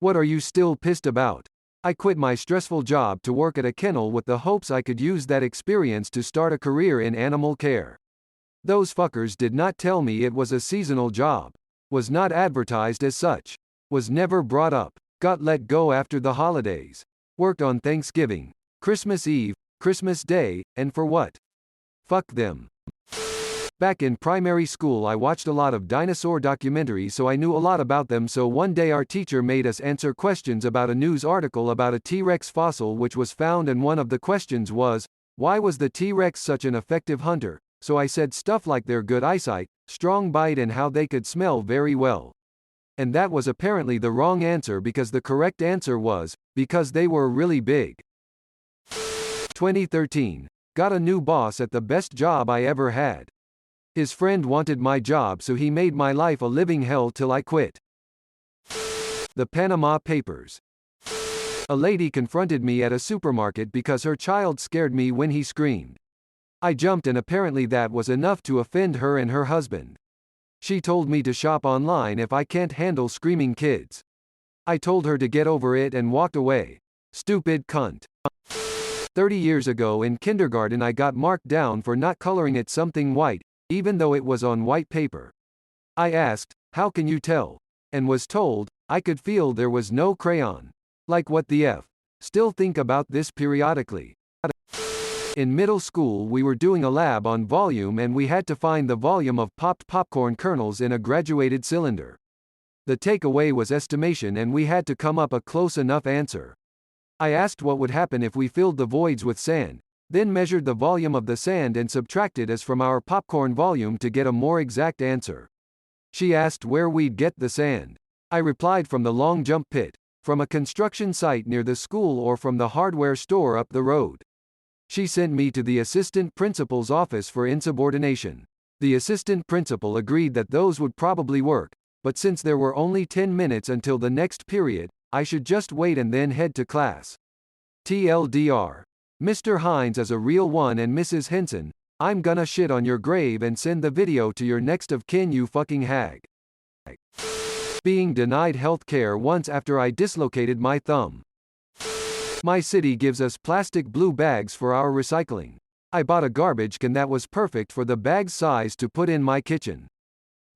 What are you still pissed about? I quit my stressful job to work at a kennel with the hopes I could use that experience to start a career in animal care. Those fuckers did not tell me it was a seasonal job. Was not advertised as such. Was never brought up. Got let go after the holidays. Worked on Thanksgiving, Christmas Eve, Christmas Day, and for what? Fuck them. Back in primary school I watched a lot of dinosaur documentaries, so I knew a lot about them. So one day our teacher made us answer questions about a news article about a T-Rex fossil which was found, and one of the questions was, why was the T-Rex such an effective hunter? So I said stuff like their good eyesight, strong bite, and how they could smell very well. And that was apparently the wrong answer, because the correct answer was, because they were really big. 2013. Got a new boss at the best job I ever had. His friend wanted my job, so he made my life a living hell till I quit. The Panama Papers. A lady confronted me at a supermarket because her child scared me when he screamed. I jumped, and apparently that was enough to offend her and her husband. She told me to shop online if I can't handle screaming kids. I told her to get over it and walked away. Stupid cunt. 30 years ago in kindergarten I got marked down for not coloring it something white, even though it was on white paper. I asked, how can you tell? And was told, I could feel there was no crayon. Like what the F? Still think about this periodically. In middle school we were doing a lab on volume, and we had to find the volume of popped popcorn kernels in a graduated cylinder. The takeaway was estimation, and we had to come up a close enough answer. I asked what would happen if we filled the voids with sand, then measured the volume of the sand and subtracted as from our popcorn volume to get a more exact answer. She asked where we'd get the sand. I replied from the long jump pit, from a construction site near the school, or from the hardware store up the road. She sent me to the assistant principal's office for insubordination. The assistant principal agreed that those would probably work, but since there were only 10 minutes until the next period, I should just wait and then head to class. TLDR. Mr. Hines is a real one, and Mrs. Henson, I'm gonna shit on your grave and send the video to your next of kin, you fucking hag. Being denied health care once after I dislocated my thumb. My city gives us plastic blue bags for our recycling. I bought a garbage can that was perfect for the bag's size to put in my kitchen.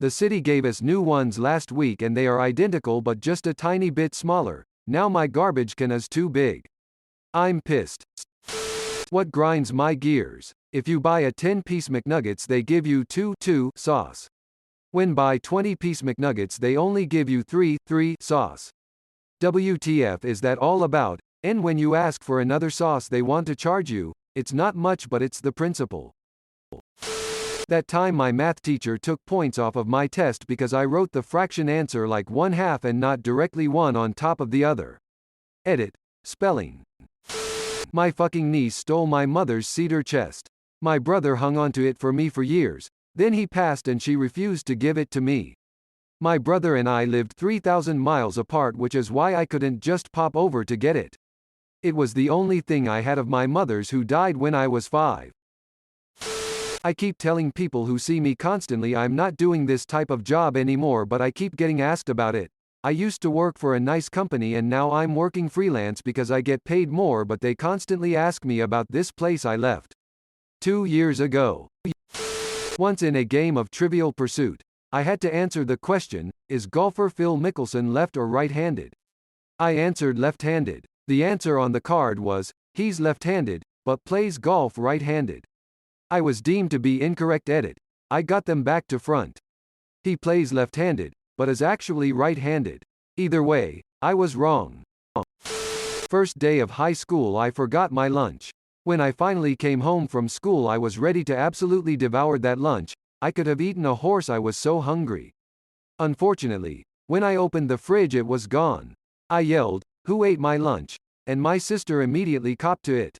The city gave us new ones last week, and they are identical but just a tiny bit smaller. Now my garbage can is too big. I'm pissed. What grinds my gears? If you buy a 10-piece McNuggets they give you 2 sauce. When buy 20-piece McNuggets they only give you 3 sauce. WTF is that all about? And when you ask for another sauce they want to charge you. It's not much, but it's the principle. That time my math teacher took points off of my test because I wrote the fraction answer like 1/2 and not directly one on top of the other. Edit. Spelling. My fucking niece stole my mother's cedar chest. My brother hung onto it for me for years, then he passed and she refused to give it to me. My brother and I lived 3,000 miles apart, which is why I couldn't just pop over to get it. It was the only thing I had of my mother's, who died when I was 5. I keep telling people who see me constantly I'm not doing this type of job anymore, but I keep getting asked about it. I used to work for a nice company and now I'm working freelance because I get paid more, but they constantly ask me about this place I left 2 years ago. Once in a game of Trivial Pursuit, I had to answer the question, is golfer Phil Mickelson left or right-handed? I answered left-handed. The answer on the card was, he's left-handed, but plays golf right-handed. I was deemed to be incorrect. Edit. I got them back to front. He plays left-handed, but is actually right-handed. Either way, I was wrong. First day of high school I forgot my lunch. When I finally came home from school I was ready to absolutely devour that lunch. I could have eaten a horse, I was so hungry. Unfortunately, when I opened the fridge it was gone. I yelled, "Who ate my lunch?" and my sister immediately copped to it.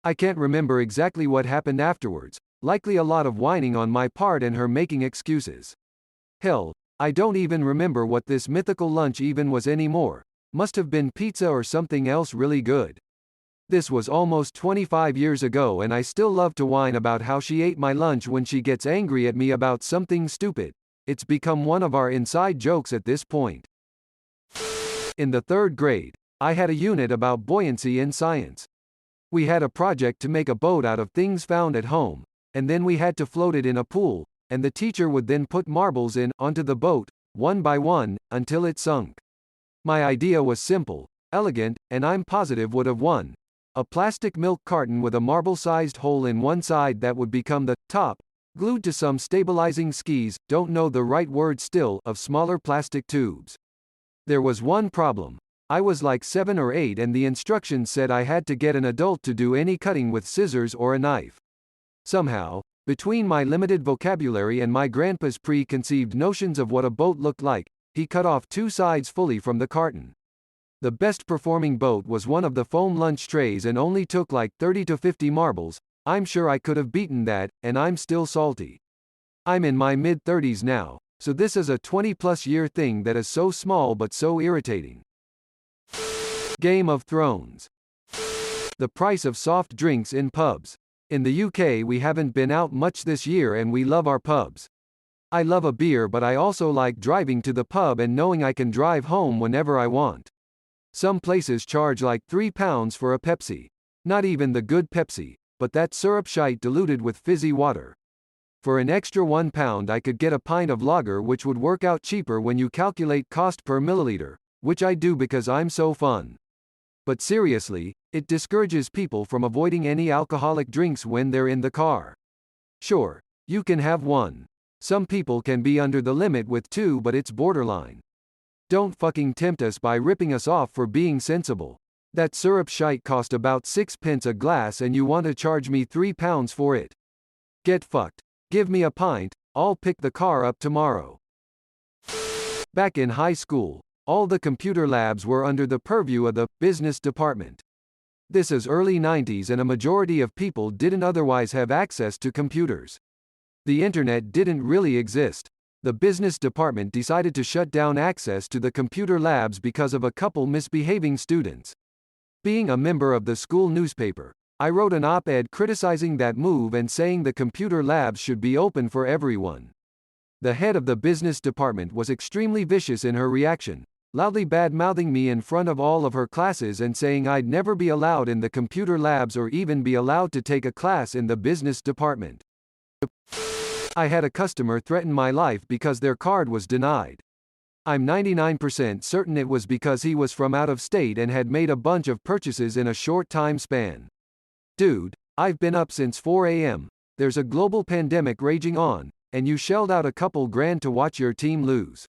I can't remember exactly what happened afterwards, likely a lot of whining on my part and her making excuses. Hell, I don't even remember what this mythical lunch even was anymore. Must have been pizza or something else really good. This was almost 25 years ago and I still love to whine about how she ate my lunch when she gets angry at me about something stupid. It's become one of our inside jokes at this point. In the third grade, I had a unit about buoyancy in science. We had a project to make a boat out of things found at home, and then we had to float it in a pool, and the teacher would then put marbles in onto the boat, one by one, until it sunk. My idea was simple, elegant, and I'm positive would have won. A plastic milk carton with a marble-sized hole in one side that would become the top, glued to some stabilizing skis, don't know the right word still, of smaller plastic tubes. There was one problem. I was like 7 or 8 and the instructions said I had to get an adult to do any cutting with scissors or a knife. Somehow, between my limited vocabulary and my grandpa's preconceived notions of what a boat looked like, he cut off 2 sides fully from the carton. The best performing boat was one of the foam lunch trays and only took like 30 to 50 marbles. I'm sure I could have beaten that, and I'm still salty. I'm in my mid-30s now, so this is a 20-plus year thing that is so small but so irritating. Game of Thrones. The price of soft drinks in pubs. In the UK we haven't been out much this year and we love our pubs. I love a beer but I also like driving to the pub and knowing I can drive home whenever I want. Some places charge like £3 for a Pepsi. Not even the good Pepsi, but that syrup shite diluted with fizzy water. For an extra £1 I could get a pint of lager which would work out cheaper when you calculate cost per milliliter, which I do because I'm so fun. But seriously, it discourages people from avoiding any alcoholic drinks when they're in the car. Sure, you can have one. Some people can be under the limit with 2 but it's borderline. Don't fucking tempt us by ripping us off for being sensible. That syrup shite cost about 6 pence a glass and you want to charge me £3 for it. Get fucked. Give me a pint, I'll pick the car up tomorrow. Back in high school, all the computer labs were under the purview of the business department. This is early 90s and a majority of people didn't otherwise have access to computers. The internet didn't really exist. The business department decided to shut down access to the computer labs because of a couple misbehaving students. Being a member of the school newspaper, I wrote an op-ed criticizing that move and saying the computer labs should be open for everyone. The head of the business department was extremely vicious in her reaction, loudly bad-mouthing me in front of all of her classes and saying I'd never be allowed in the computer labs or even be allowed to take a class in the business department. I had a customer threaten my life because their card was denied. I'm 99% certain it was because he was from out of state and had made a bunch of purchases in a short time span. Dude, I've been up since 4 a.m., there's a global pandemic raging on, and you shelled out a couple grand to watch your team lose.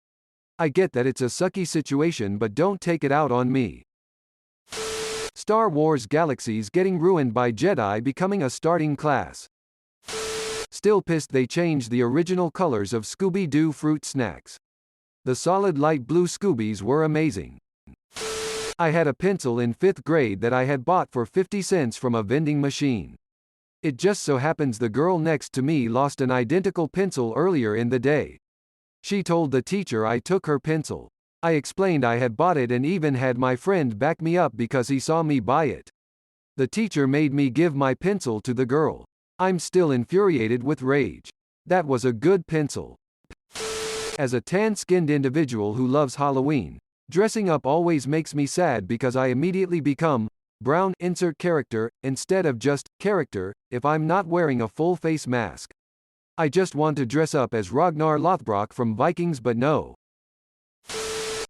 I get that it's a sucky situation but don't take it out on me. Star Wars Galaxies getting ruined by Jedi becoming a starting class. Still pissed they changed the original colors of Scooby-Doo fruit snacks. The solid light blue Scoobies were amazing. I had a pencil in 5th grade that I had bought for 50 cents from a vending machine. It just so happens the girl next to me lost an identical pencil earlier in the day. She told the teacher I took her pencil. I explained I had bought it and even had my friend back me up because he saw me buy it. The teacher made me give my pencil to the girl. I'm still infuriated with rage. That was a good pencil. As a tan-skinned individual who loves Halloween, dressing up always makes me sad because I immediately become brown insert character instead of just character if I'm not wearing a full face mask. I just want to dress up as Ragnar Lothbrok from Vikings but no.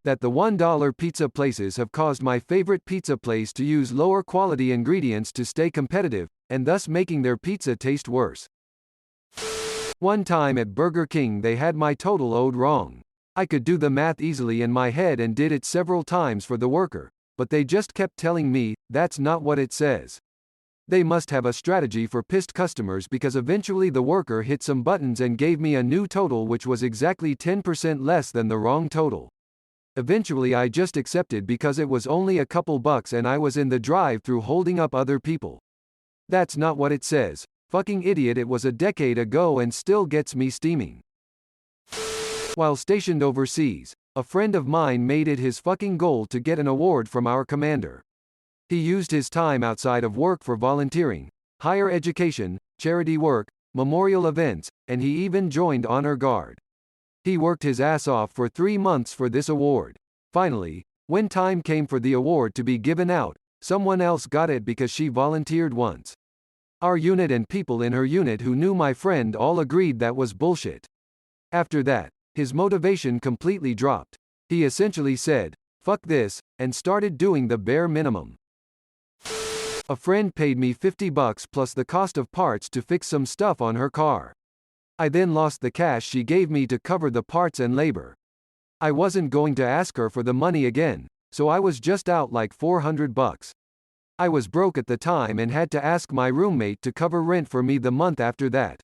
That the $1 pizza places have caused my favorite pizza place to use lower quality ingredients to stay competitive, and thus making their pizza taste worse. One time at Burger King they had my total owed wrong. I could do the math easily in my head and did it several times for the worker, but they just kept telling me, that's not what it says. They must have a strategy for pissed customers because eventually the worker hit some buttons and gave me a new total which was exactly 10% less than the wrong total. Eventually I just accepted because it was only a couple bucks and I was in the drive-thru holding up other people. That's not what it says. Fucking idiot, it was a decade ago and still gets me steaming. While stationed overseas, a friend of mine made it his fucking goal to get an award from our commander. He used his time outside of work for volunteering, higher education, charity work, memorial events, and he even joined Honor Guard. He worked his ass off for 3 months for this award. Finally, When time came for the award to be given out, someone else got it because she volunteered once. Our unit and people in her unit who knew my friend all agreed that was bullshit. After that, his motivation completely dropped. He essentially said, "Fuck this," and started doing the bare minimum. A friend paid me $50 plus the cost of parts to fix some stuff on her car. I then lost the cash she gave me to cover the parts and labor. I wasn't going to ask her for the money again, so I was just out like $400. I was broke at the time and had to ask my roommate to cover rent for me the month after that.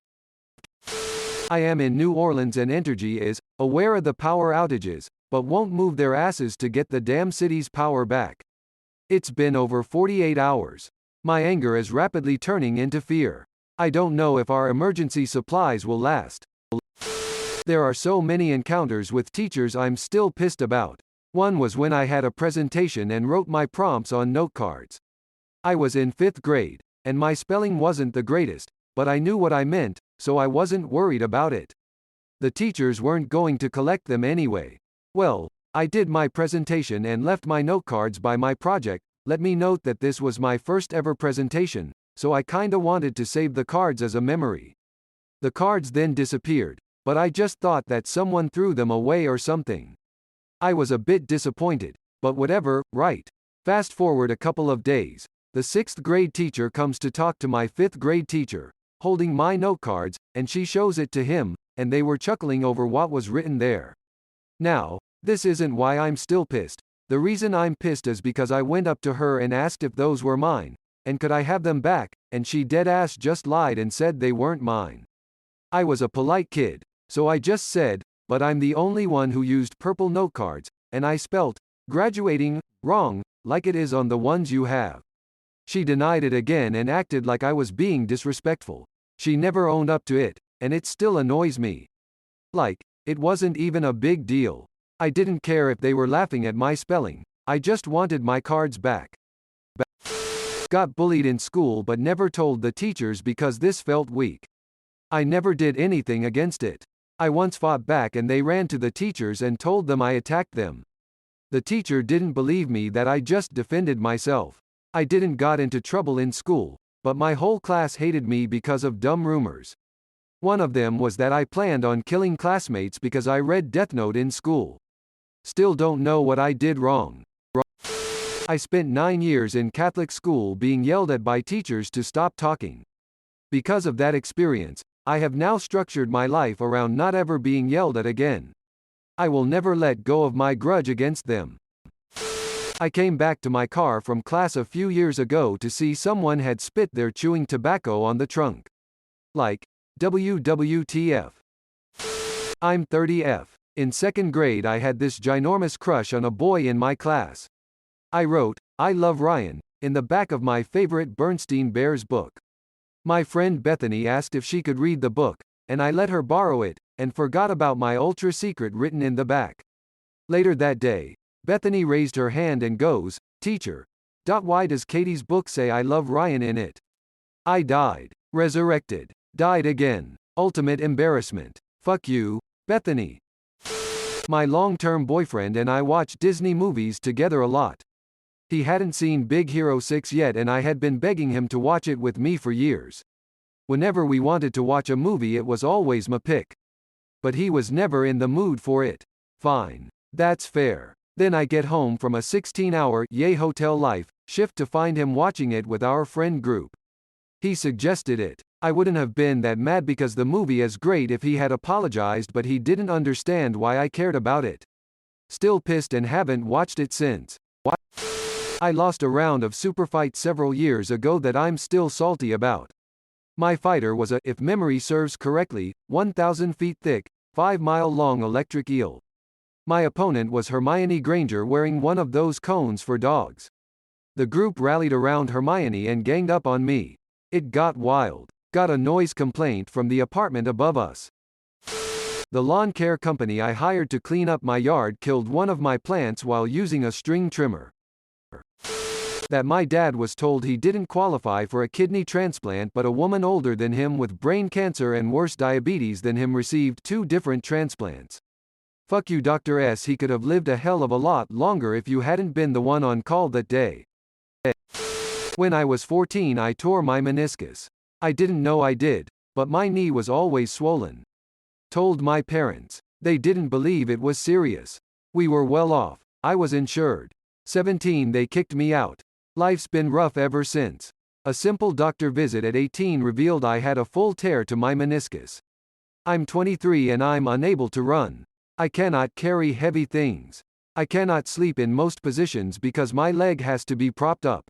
I am in New Orleans and Entergy is aware of the power outages, but won't move their asses to get the damn city's power back. It's been over 48 hours. My anger is rapidly turning into fear. I don't know if our emergency supplies will last. There are so many encounters with teachers I'm still pissed about. One was when I had a presentation and wrote my prompts on note cards. I was in 5th grade, and my spelling wasn't the greatest, but I knew what I meant, so I wasn't worried about it. The teachers weren't going to collect them anyway. Well, I did my presentation and left my note cards by my project. Let me note that this was my first ever presentation, so I kinda wanted to save the cards as a memory. The cards then disappeared, but I just thought that someone threw them away or something. I was a bit disappointed, but whatever, right. Fast forward a couple of days, the 6th grade teacher comes to talk to my 5th grade teacher, holding my note cards, and she shows it to him, and they were chuckling over what was written there. Now, this isn't why I'm still pissed. The reason I'm pissed is because I went up to her and asked if those were mine, and could I have them back, and she dead-ass just lied and said they weren't mine. I was a polite kid, so I just said, but I'm the only one who used purple note cards, and I spelt graduating wrong, like it is on the ones you have. She denied it again and acted like I was being disrespectful. She never owned up to it, and it still annoys me. Like, it wasn't even a big deal. I didn't care if they were laughing at my spelling, I just wanted my cards back. Got bullied in school but never told the teachers because this felt weak. I never did anything against it. I once fought back and they ran to the teachers and told them I attacked them. The teacher didn't believe me that I just defended myself. I didn't got into trouble in school, but my whole class hated me because of dumb rumors. One of them was that I planned on killing classmates because I read Death Note in school. Still don't know what I did wrong. I spent 9 years in Catholic school being yelled at by teachers to stop talking. Because of that experience, I have now structured my life around not ever being yelled at again. I will never let go of my grudge against them. I came back to my car from class a few years ago to see someone had spit their chewing tobacco on the trunk. Like, WWTF. I'm 30F. In 2nd grade I had this ginormous crush on a boy in my class. I wrote, "I love Ryan," in the back of my favorite Bernstein Bears book. My friend Bethany asked if she could read the book, and I let her borrow it, and forgot about my ultra secret written in the back. Later that day, Bethany raised her hand and goes, "Teacher, why does Katie's book say I love Ryan in it?" I died. Resurrected. Died again. Ultimate embarrassment. Fuck you, Bethany. My long-term boyfriend and I watch Disney movies together a lot. He hadn't seen Big Hero 6 yet and I had been begging him to watch it with me for years. Whenever we wanted to watch a movie it was always my pick. But he was never in the mood for it. Fine. That's fair. Then I get home from a 16-hour Yay Hotel Life shift to find him watching it with our friend group. He suggested it. I wouldn't have been that mad because the movie is great if he had apologized, but he didn't understand why I cared about it. Still pissed and haven't watched it since. I lost a round of Super Fight several years ago that I'm still salty about. My fighter was a, if memory serves correctly, 1,000 feet thick, 5-mile-long electric eel. My opponent was Hermione Granger wearing one of those cones for dogs. The group rallied around Hermione and ganged up on me. It got wild. Got a noise complaint from the apartment above us. The lawn care company I hired to clean up my yard killed one of my plants while using a string trimmer. That my dad was told he didn't qualify for a kidney transplant, but a woman older than him with brain cancer and worse diabetes than him received 2 different transplants. Fuck you, Dr. S. He could have lived a hell of a lot longer if you hadn't been the one on call that day. When I was 14, I tore my meniscus. I didn't know I did, but my knee was always swollen. Told my parents. They didn't believe it was serious. We were well off. I was insured. 17, they kicked me out. Life's been rough ever since. A simple doctor visit at 18 revealed I had a full tear to my meniscus. I'm 23 and I'm unable to run. I cannot carry heavy things. I cannot sleep in most positions because my leg has to be propped up.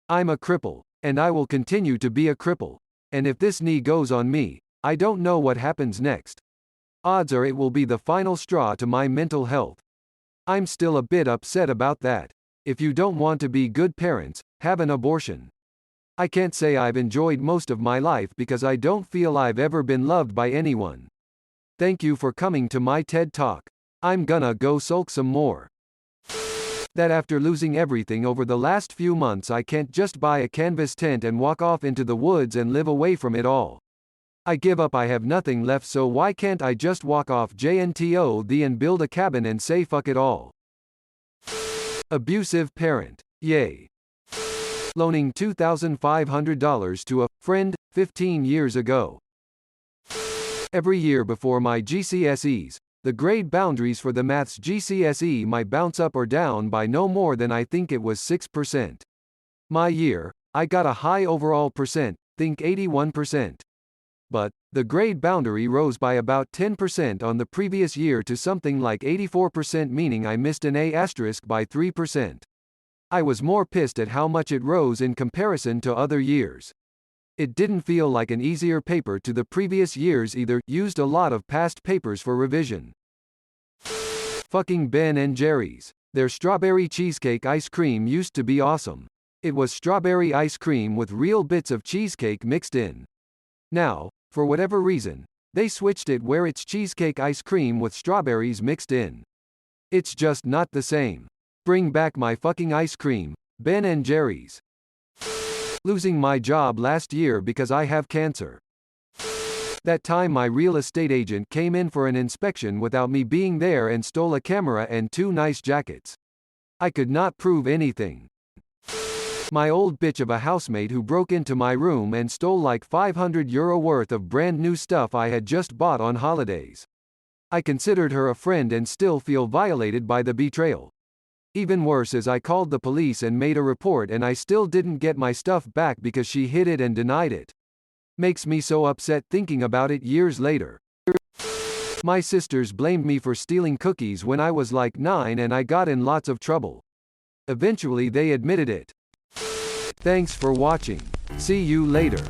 I'm a cripple, and I will continue to be a cripple. And if this knee goes on me, I don't know what happens next. Odds are it will be the final straw to my mental health. I'm still a bit upset about that. If you don't want to be good parents, have an abortion. I can't say I've enjoyed most of my life because I don't feel I've ever been loved by anyone. Thank you for coming to my TED Talk. I'm gonna go sulk some more. That after losing everything over the last few months, I can't just buy a canvas tent and walk off into the woods and live away from it all. I give up. I have nothing left, so why can't I just walk off JNTO and build a cabin and say fuck it all? Abusive parent. Yay. Loaning $2,500 to a friend 15 years ago. Every year before my GCSEs, the grade boundaries for the maths GCSE might bounce up or down by no more than I think it was 6%. My year, I got a high overall percent, think 81%. But, the grade boundary rose by about 10% on the previous year to something like 84%, meaning I missed an A* by 3%. I was more pissed at how much it rose in comparison to other years. It didn't feel like an easier paper to the previous years either, used a lot of past papers for revision. Fucking Ben & Jerry's. Their strawberry cheesecake ice cream used to be awesome. It was strawberry ice cream with real bits of cheesecake mixed in. Now, for whatever reason, they switched it where it's cheesecake ice cream with strawberries mixed in. It's just not the same. Bring back my fucking ice cream, Ben & Jerry's. Losing my job last year because I have cancer. That time my real estate agent came in for an inspection without me being there and stole a camera and 2 nice jackets. I could not prove anything. My old bitch of a housemate who broke into my room and stole like €500 worth of brand new stuff I had just bought on holidays. I considered her a friend and still feel violated by the betrayal. Even worse is I called the police and made a report and I still didn't get my stuff back because she hid it and denied it. Makes me so upset thinking about it years later. My sisters blamed me for stealing cookies when I was like 9 and I got in lots of trouble. Eventually they admitted it. Thanks for watching. See you later.